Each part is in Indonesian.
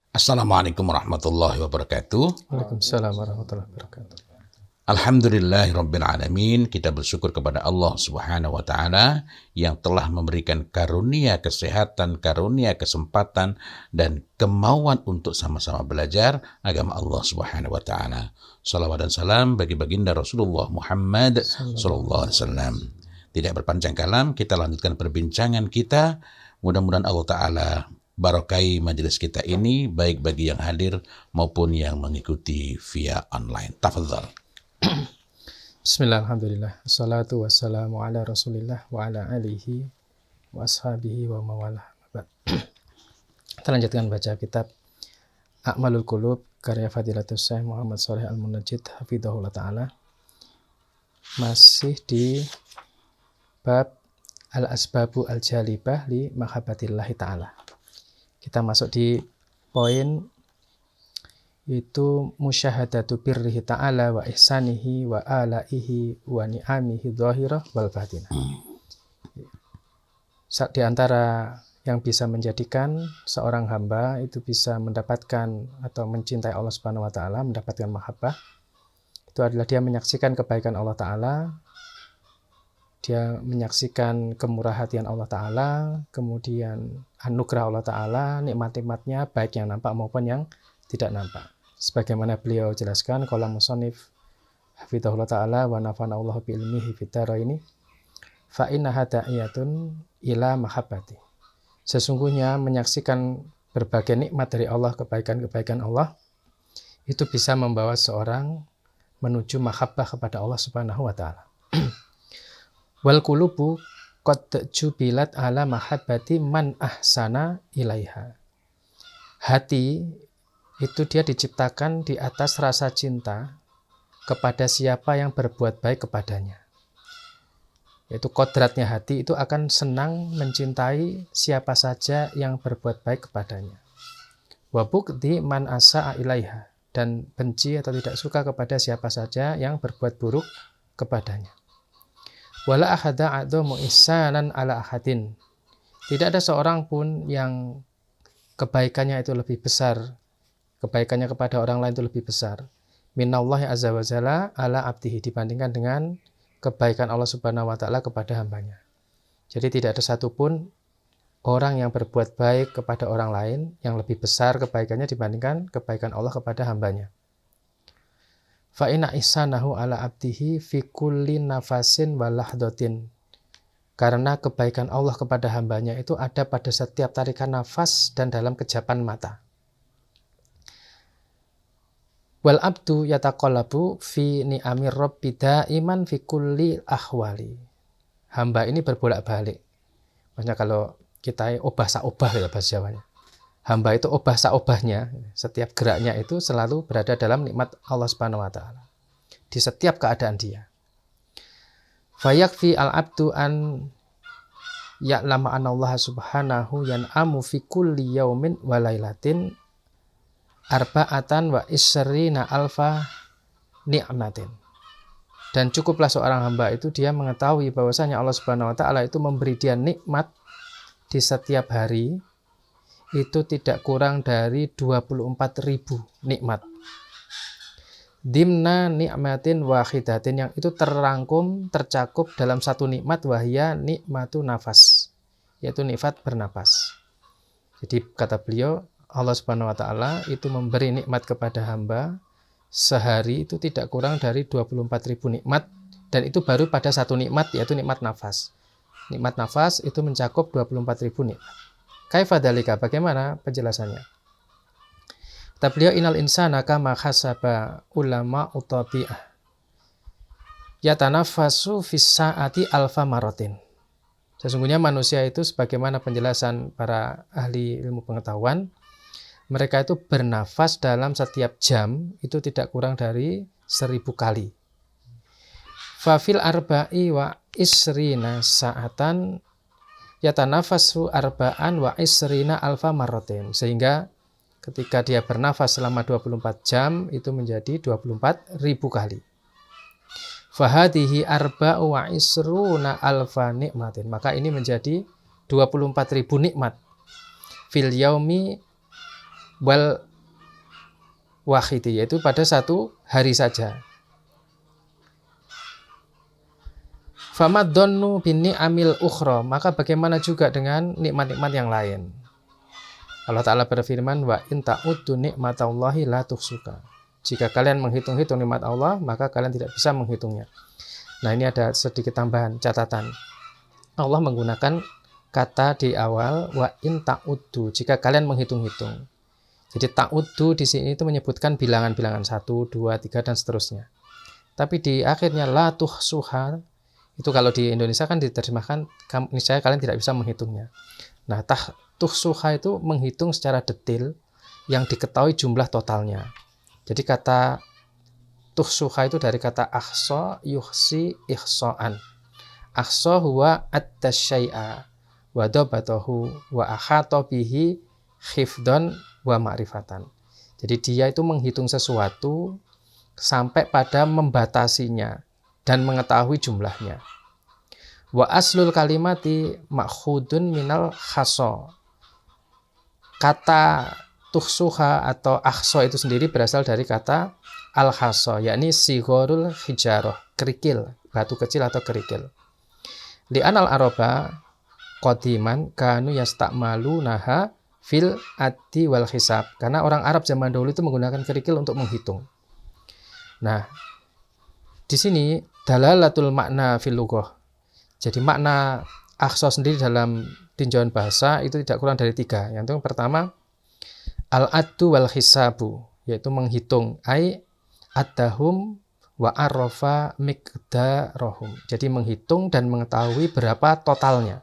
Assalamualaikum warahmatullahi wabarakatuh. Waalaikumsalam warahmatullahi wabarakatuh. Alhamdulillahirabbil alamin. Kita bersyukur kepada Allah Subhanahu wa taala yang telah memberikan karunia kesehatan, karunia kesempatan dan kemauan untuk sama-sama belajar agama Allah Subhanahu wa taala. Salawat dan salam bagi baginda Rasulullah Muhammad sallallahu alaihi wasallam. Tidak berpanjang kalam, kita lanjutkan perbincangan kita. Mudah-mudahan Allah taala barokai majelis kita ini, baik bagi yang hadir maupun yang mengikuti via online. Tafadhal. Bismillah, alhamdulillah. Assalatu wassalamu ala rasulillah wa ala alihi wa ashabihi wa mawalah. Kita lanjutkan baca kitab A'malul Qulub karya Fadilatus Syekh Muhammad Shalih Al-Munajjid hafidhahullah ta'ala. Masih di bab al-asbabu al-jalibah li mahabbatillahi ta'ala. Kita masuk di poin itu musyahadatu birrihi ta'ala wa ihsanihi wa alaihi wa ni'amihi dhahirah wal batinah. Di antara yang bisa menjadikan seorang hamba itu bisa mendapatkan atau mencintai Allah Subhanahu wa taala, mendapatkan mahabbah, itu adalah dia menyaksikan kebaikan Allah taala, dia menyaksikan kemurahhatian Allah taala, kemudian anugerah Allah taala, nikmat-nikmatnya baik yang nampak maupun yang tidak nampak. Sebagaimana beliau jelaskan, qala musannif hafizahullah ta'ala wa nafa'ana Allahu bi ilmihi fid dharaini fa innaha da'iyatun ila mahabbati. Sesungguhnya menyaksikan berbagai nikmat dari Allah, kebaikan-kebaikan Allah, itu bisa membawa seorang menuju mahabbah kepada Allah Subhanahu wa taala. Wal qulubu qad jubilat ala mahabbati man ahsana ilaiha. Hati itu dia diciptakan di atas rasa cinta kepada siapa yang berbuat baik kepadanya. Yaitu kodratnya hati itu akan senang mencintai siapa saja yang berbuat baik kepadanya. Wa bughdhi man asa'a ilaiha, dan benci atau tidak suka kepada siapa saja yang berbuat buruk kepadanya. Wala ahada a'dhamu ihsanan ala ahadin. Tidak ada seorang pun yang kebaikannya itu lebih besar, kebaikannya kepada orang lain itu lebih besar, minallahi azza wa jalla ala abdihi, dibandingkan dengan kebaikan Allah Subhanahu wa taala kepada hambanya. Jadi tidak ada satupun orang yang berbuat baik kepada orang lain yang lebih besar kebaikannya dibandingkan kebaikan Allah kepada hambanya. Fa inna ihsanahu ala abdihi fi kulli nafasin wa lahdatin. Karena kebaikan Allah kepada hambanya itu ada pada setiap tarikan nafas dan dalam kejapan mata. Wal abdu yataqallabu fi ni'amir rabbi daiman fi kulli ahwali. Hamba ini berbolak-balik. Maksudnya kalau kita obah saobah ya bahasa Jawanya. Hamba itu obah saobahnya, setiap geraknya itu selalu berada dalam nikmat Allah Subhanahu wa taala. Di setiap keadaan dia. Fayakfi al-abdu an ya'lama anna Allah Subhanahu yan'amu fi kulli yaumin wa lailatin arba'atan wa isrina alfa ni'matin. Dan cukuplah seorang hamba itu dia mengetahui bahwasanya Allah Subhanahu wa taala itu memberi dia nikmat di setiap hari itu tidak kurang dari 24.000 nikmat. Dimna ni'matin wahidatin, yang itu terrangkum, tercakup dalam satu nikmat, wahya nikmatu nafas, yaitu nikmat bernapas. Jadi kata beliau, Allah Subhanahu wa taala itu memberi nikmat kepada hamba sehari itu tidak kurang dari 24.000 nikmat, dan itu baru pada satu nikmat, yaitu nikmat nafas. Nikmat nafas itu mencakup 24.000 nikmat. Kaifa dalika, bagaimana penjelasannya? Kata beliau, innal insana kama khasaba ulama utabi'ah yatanafasu fis sa'ati alfa maratin. Sesungguhnya manusia itu sebagaimana penjelasan para ahli ilmu pengetahuan, mereka itu bernafas dalam setiap jam itu tidak kurang dari 1000 kali. Fafil arba'i wa isrina sa'atan yatanafasu arba'an wa isrina alfa marratin. Sehingga ketika dia bernafas selama 24 jam itu menjadi 24.000 kali. Fahadihi arba'u wa isruna alfa nikmatin. Maka ini menjadi 24.000 nikmat. Fil yaumi wal wahidi, yaitu pada satu hari saja. Famadonnu bini amil ukhra, maka bagaimana juga dengan nikmat-nikmat yang lain. Allah Ta'ala berfirman, wa in ta'uddu nikmatallahi la tuhsuka. Jika kalian menghitung-hitung nikmat Allah, maka kalian tidak bisa menghitungnya. Nah, ini ada sedikit tambahan catatan. Allah menggunakan kata di awal wa in ta'uddu, jika kalian menghitung-hitung. Jadi ta'uddu di sini itu menyebutkan bilangan-bilangan 1, 2, 3 dan seterusnya. Tapi di akhirnya la tuhsuha, itu kalau di Indonesia kan diterjemahkan niscaya kalian tidak bisa menghitungnya. Nah, tuhsuha itu menghitung secara detail yang diketahui jumlah totalnya. Jadi kata tuhsuha itu dari kata ahsa yuhsi ihsaan. Ahsa huwa at-tasyai'a wa dabatahu wa ahata bihi khifdon wa ma'rifatan. Jadi dia itu menghitung sesuatu sampai pada membatasinya dan mengetahui jumlahnya. Wa aslul kalimati ma'khudun minal khassa. Kata tuhsuha atau ahsa itu sendiri berasal dari kata al-khassa, yakni sigharul hijarah, kerikil, batu kecil atau kerikil. Li'anal araba qadiman kanu yastakmalunaha fil addi wal hisab. Karena orang Arab zaman dahulu itu menggunakan kerikil untuk menghitung. Nah, di sini dalalatul makna fil lughah. Jadi makna ahsa sendiri dalam tinjauan bahasa itu tidak kurang dari 3. Yang pertama, al-addu wal hisabu, yaitu menghitung, ai addahum wa arrafa miqdarahum. Jadi menghitung dan mengetahui berapa totalnya.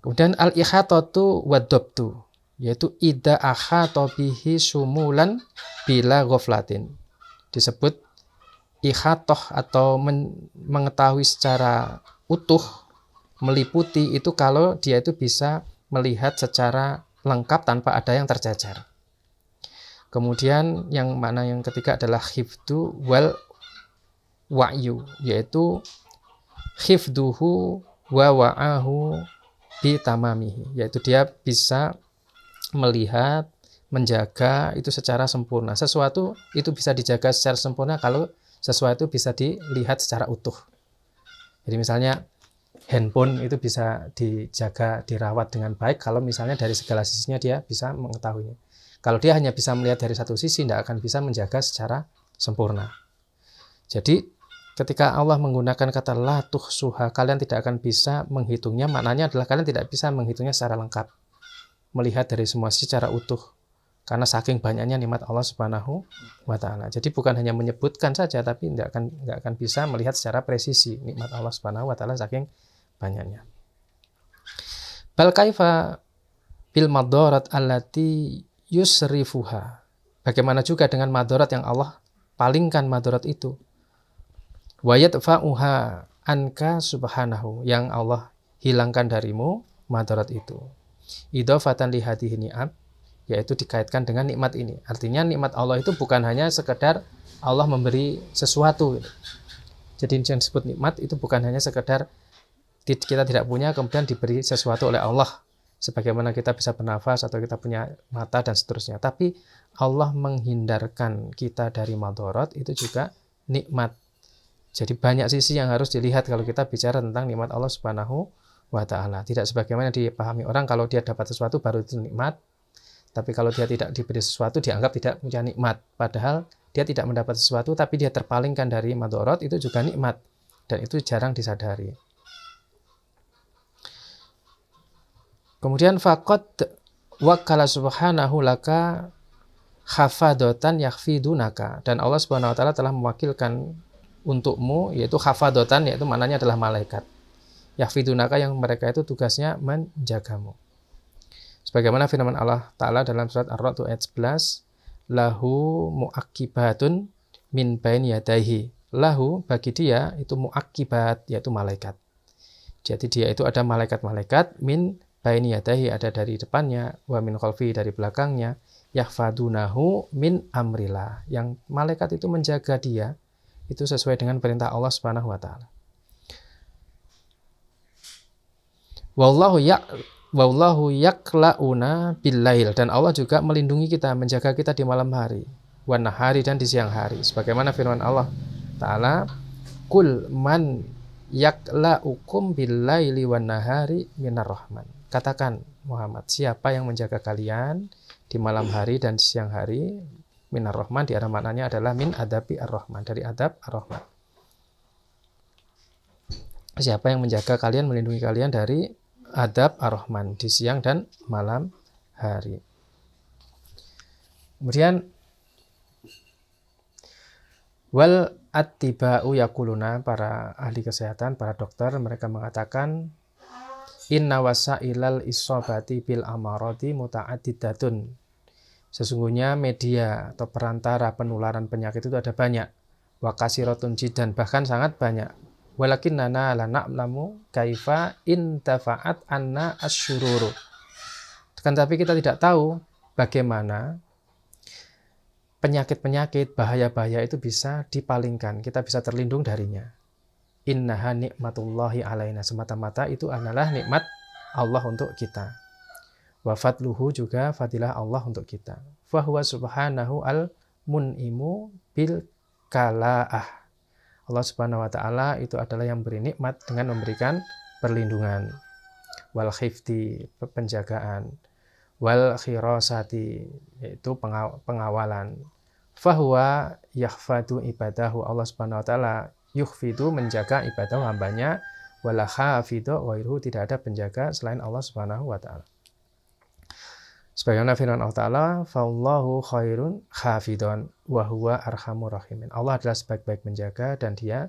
Kemudian al-ihatatu wad-dabtu, yaitu idza ahata bihi sumulan bila ghaflatin. Disebut ihatoh atau mengetahui secara utuh, meliputi itu kalau dia itu bisa melihat secara lengkap tanpa ada yang tercecer. Kemudian yang ketiga adalah hifdu wal wa'yu, yaitu hifduhu wa wa'ahu bi tamamihi, yaitu dia bisa melihat, menjaga itu secara sempurna. Sesuatu itu bisa dijaga secara sempurna kalau sesuatu bisa dilihat secara utuh. Jadi misalnya handphone itu bisa dijaga, dirawat dengan baik kalau misalnya dari segala sisinya dia bisa mengetahuinya. Kalau dia hanya bisa melihat dari satu sisi, tidak akan bisa menjaga secara sempurna. Jadi ketika Allah menggunakan kata la tuhsuha, kalian tidak akan bisa menghitungnya, maknanya adalah kalian tidak bisa menghitungnya secara lengkap, melihat dari semua sisi secara utuh. Karena saking banyaknya nikmat Allah Subhanahu wa Ta'ala. Jadi bukan hanya menyebutkan saja, tapi tidak akan bisa melihat secara presisi nikmat Allah Subhanahu wa Ta'ala saking banyaknya. Bal kaifa bil madarat allati yusrifuha. Bagaimana juga dengan madarat yang Allah palingkan madarat itu. Wa yadfa'uha anka subhanahu, yang Allah hilangkan darimu madarat itu. Idhofatan li hadhihi ni'am, yaitu dikaitkan dengan nikmat ini. Artinya nikmat Allah itu bukan hanya sekedar Allah memberi sesuatu. Jadi yang disebut nikmat itu bukan hanya sekedar kita tidak punya kemudian diberi sesuatu oleh Allah, sebagaimana kita bisa bernafas atau kita punya mata dan seterusnya. Tapi Allah menghindarkan kita dari madarat, itu juga nikmat. Jadi banyak sisi yang harus dilihat kalau kita bicara tentang nikmat Allah Subhanahu wa Ta'ala. Tidak sebagaimana dipahami orang kalau dia dapat sesuatu baru itu nikmat. Tapi kalau dia tidak diberi sesuatu, dianggap tidak punya nikmat. Padahal dia tidak mendapat sesuatu, tapi dia terpalingkan dari madarat, itu juga nikmat. Dan itu jarang disadari. Kemudian faqad wakala subhanahu laka khafadatan yakhfidunaka. Dan Allah Subhanahu wa Ta'ala telah mewakilkan untukmu, yaitu khafadatan, yaitu maknanya adalah malaikat. Yakhfidunaka, yang mereka itu tugasnya menjagamu. Sebagaimana firman Allah Ta'ala dalam surat Ar-Ra'd ayat 11, lahu mu'aqibatun min baini yadayhi. Lahu, bagi dia, itu mu'aqibat, yaitu malaikat. Jadi dia itu ada malaikat-malaikat, min baini yadayhi, ada dari depannya, wa min khalfi, dari belakangnya, yahfadunahu min amrillah, yang malaikat itu menjaga dia, itu sesuai dengan perintah Allah Subhanahu wa Ta'ala. Wallahu yakla'una billail, dan Allah juga melindungi kita, menjaga kita di malam hari, wan nahari, dan di siang hari. Sebagaimana firman Allah Ta'ala, kul man yakla'ukum billaili wan nahari minar rahman. Katakan Muhammad, siapa yang menjaga kalian di malam hari dan di siang hari, minar rahman, di arah maknanya adalah min adabi ar-rahman, dari adab ar-rahman. Siapa yang menjaga kalian, melindungi kalian dari adab ar-rahman di siang dan malam hari. Kemudian wal attiba'u yakuluna, para ahli kesehatan, para dokter, mereka mengatakan inna wasailal isobati bil amarati muta'addidatun. Sesungguhnya media atau perantara penularan penyakit itu ada banyak. Wa kasiratun jiddan, bahkan sangat banyak. Walakinnana la na'lamu kaifa intafa'at anna asyururu. Tapi kita tidak tahu bagaimana penyakit-penyakit, bahaya-bahaya itu bisa dipalingkan, kita bisa terlindung darinya. Innaha nikmatullahi alaina, semata-mata itu adalah nikmat Allah untuk kita. Wa fadluhu, juga fadilah Allah untuk kita. Fahuwa subhanahu al-mun'imu bil kala'ah. Allah Subhanahu wa ta'ala itu adalah yang beri nikmat dengan memberikan perlindungan, wal khifti, penjagaan, wal khirasati, yaitu pengawalan. Fahuwa yakhfadu ibadahu, Allah Subhanahu wa ta'ala yukhfidu, menjaga ibadah hambanya, wala khafidu wairuhu, tidak ada penjaga selain Allah Subhanahu wa ta'ala. Sebagaimana firman Allah Ta'ala, Fallahu khairun khafidun wa huwa arhamur rahimin. Allah adalah sebaik-baik menjaga dan Dia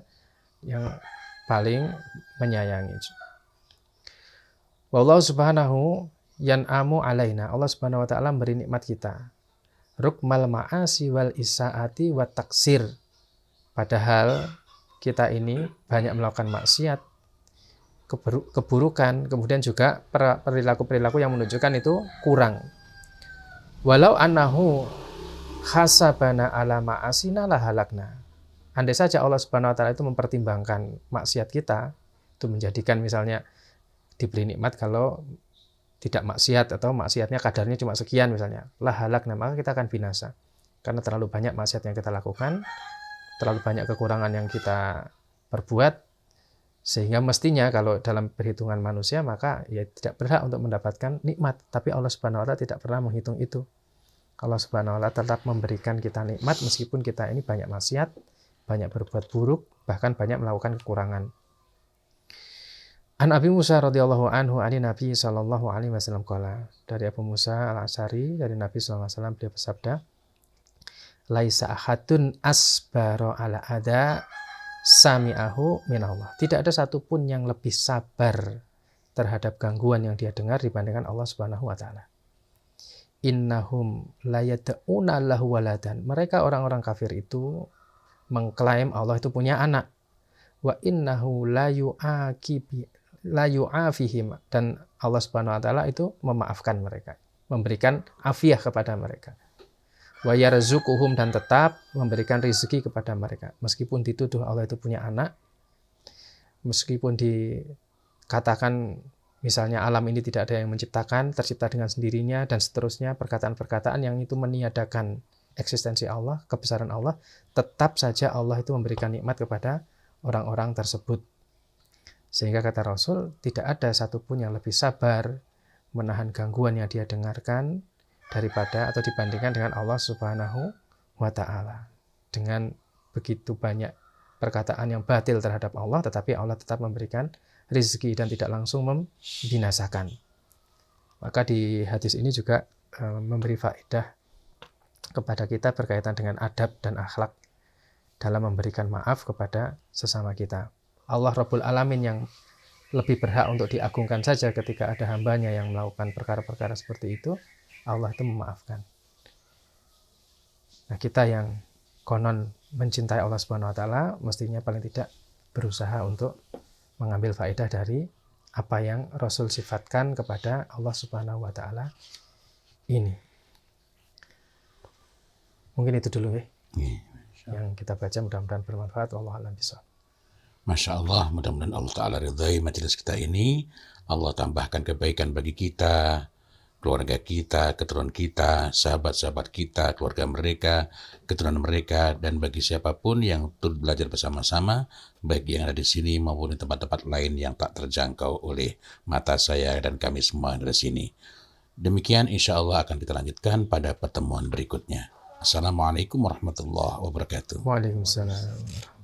yang paling menyayangi. Wallahu subhanahu yan'amu alaina. Allah Subhanahu wa ta'ala memberi nikmat kita. Rukmal ma'asi wal isaati wa taksir. Padahal kita ini banyak melakukan maksiat, keburukan, kemudian juga perilaku-perilaku yang menunjukkan itu kurang. Walau annahu khasabana ala ma'asina la halakna. Andai saja Allah Subhanahu wa ta'ala itu mempertimbangkan maksiat kita, itu menjadikan misalnya diberi nikmat kalau tidak maksiat, atau maksiatnya kadarnya cuma sekian misalnya, la halakna, maka kita akan binasa. Karena terlalu banyak maksiat yang kita lakukan, terlalu banyak kekurangan yang kita perbuat, sehingga mestinya kalau dalam perhitungan manusia maka ya tidak berhak untuk mendapatkan nikmat. Tapi Allah Subhanahu wa ta'ala tidak pernah menghitung itu. Allah Subhanahu wa ta'ala tetap memberikan kita nikmat meskipun kita ini banyak maksiat, banyak berbuat buruk, bahkan banyak melakukan kekurangan. An Abi Musa radhiyallahu anhu ani Nabi sallallahu alaihi wasallam qala, dari Abu Musa al-Asy'ari, dari Nabi sallallahu alaihi wasallam, beliau bersabda, laisa ahadun asbara ala ada sami'ahu minallah. Tidak ada satupun yang lebih sabar terhadap gangguan yang dia dengar dibandingkan Allah Subhanahu wa ta'ala. Innahum layad'una lahu waladan. Mereka orang-orang kafir itu mengklaim Allah itu punya anak. Wa innahu la yu'afihim, dan Allah Subhanahu wa ta'ala itu memaafkan mereka, memberikan afiah kepada mereka. Wa yarzuquhum, dan tetap memberikan rezeki kepada mereka. Meskipun dituduh Allah itu punya anak, meskipun dikatakan misalnya alam ini tidak ada yang menciptakan, tercipta dengan sendirinya, dan seterusnya, perkataan-perkataan yang itu meniadakan eksistensi Allah, kebesaran Allah, tetap saja Allah itu memberikan nikmat kepada orang-orang tersebut. Sehingga kata Rasul, tidak ada satupun yang lebih sabar menahan gangguan yang dia dengarkan daripada atau dibandingkan dengan Allah Subhanahu wa ta'ala. Dengan begitu banyak perkataan yang batil terhadap Allah, tetapi Allah tetap memberikan rezeki dan tidak langsung membinasakan. Maka di hadis ini juga memberi faedah kepada kita berkaitan dengan adab dan akhlak dalam memberikan maaf kepada sesama kita. Allah Rabbul Alamin yang lebih berhak untuk diagungkan saja ketika ada hambanya yang melakukan perkara-perkara seperti itu, Allah itu memaafkan. Nah, kita yang konon mencintai Allah Subhanahu wa ta'ala mestinya paling tidak berusaha untuk mengambil faedah dari apa yang Rasul sifatkan kepada Allah Subhanahu wa ta'ala ini. Mungkin itu dulu ya. Yang kita baca, mudah-mudahan bermanfaat. Wallahu a'lam bishawab. Masya Allah, mudah-mudahan Allah Ta'ala ridhai majelis kita ini. Allah tambahkan kebaikan bagi kita, keluarga kita, keturunan kita, sahabat-sahabat kita, keluarga mereka, keturunan mereka, dan bagi siapapun yang turut belajar bersama-sama, baik yang ada di sini maupun di tempat-tempat lain yang tak terjangkau oleh mata saya dan kami semua dari sini. Demikian insya Allah akan kita lanjutkan pada pertemuan berikutnya. Assalamualaikum warahmatullahi wabarakatuh. Waalaikumsalam.